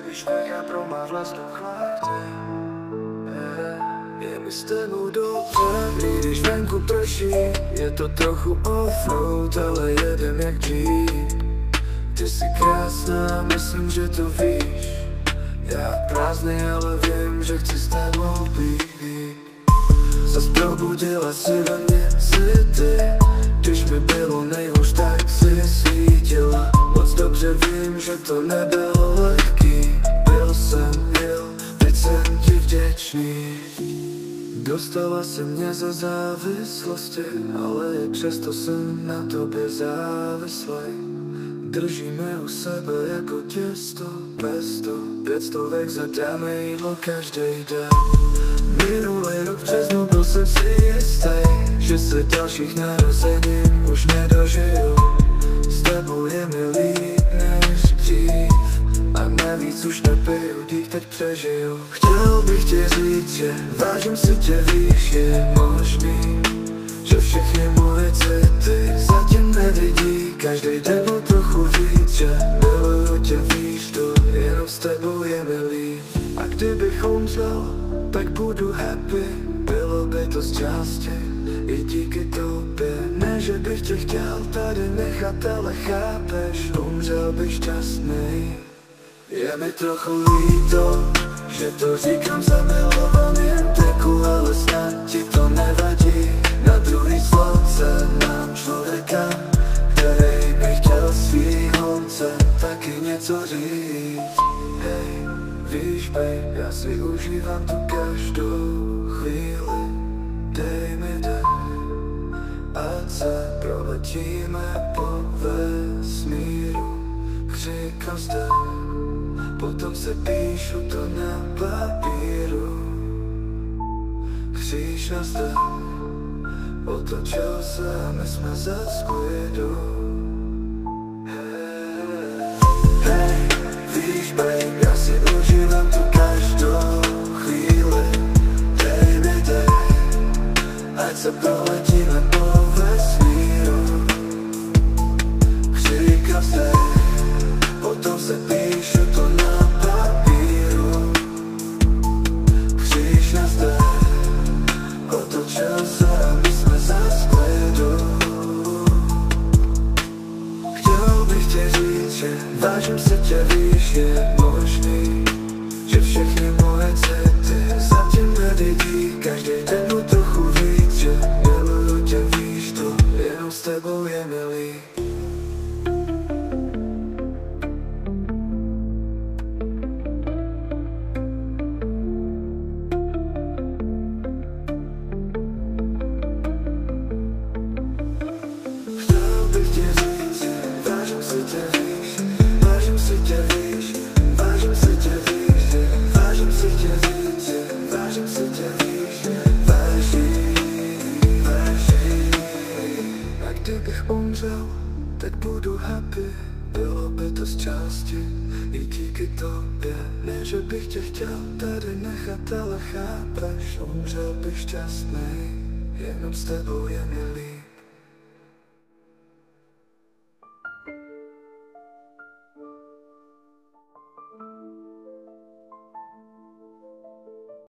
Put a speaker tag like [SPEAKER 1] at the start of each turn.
[SPEAKER 1] víš, já pro má vlastnou chladě. Je mi s tebou dobře, i když venku prší. Je to trochu offroad, ale jedem jak Jeep. Ty jsi krásná, myslím, že to víš. Já prázdnej, ale vím, že chci s tebou být. Zas probudila si ve mně city. Když mi bylo nejhůř, tak si svítila. Moc dobře vím, že to nebylo lehký. Byl jsem ill, teď jsem ti vděčný. Dostala se mě ze závislosti, ale i přesto jsem na tobě závislý. Držíme u sebe jako těsto, pesto, 500 zadáme jídlo každý den. Minulý rok v březnu byl jsem si jistý, že se dalších narozenin už nedožiju. S tebou je mi líp než dřív, a navíc už nepiju, dík teď přežiju. Chtěl bych ti říct, že vážím si tě, víš, je možný, že všechny moje city zatím nevidí. Každý den o trochu víc, že miluju tě, víš to, jenom s tebou je mi líp. A kdybych umřel, tak budu happy, bylo by to z části i díky tobě. Ne, že bych tě chtěl tady nechat, ale chápeš, umřel bych šťastný. Je mi trochu líto, že to říkám zamilovaným teku, ale snad ti to nevadí. Na druhý slunce mám člověka, který bych chtěl svý honce taky něco říct. Hej, víš, babe, já si užívám tu každou chvíli. Dej mi dech, ať se proletíme po vesmíru. Křikám zde, potom se píšu to na papíru. Kříž na zde, otočil se a my jsme zas v klidu. Hej, víš, babe, já si užívám tu každou chvíli. Dej mi dech, ať se proletíme po vesmíru. Kříkám zde, potom se píšu to na papíru. Kříž na zde, otočil se a my jsme zas v klidu. Chtěl bych ti říct, že vážím si tě, víš, je možný, že všechny moje city zatím nevidí. Každý den o trochu víc, že miluju tě, víš to, jenom s tebou je mi líp. Kdybych umřel, teď budu happy, bylo by to z části i díky tobě. Ne, že bych tě chtěl tady nechat, ale chápeš, umřel bych šťastný, jenom s tebou je mi líp.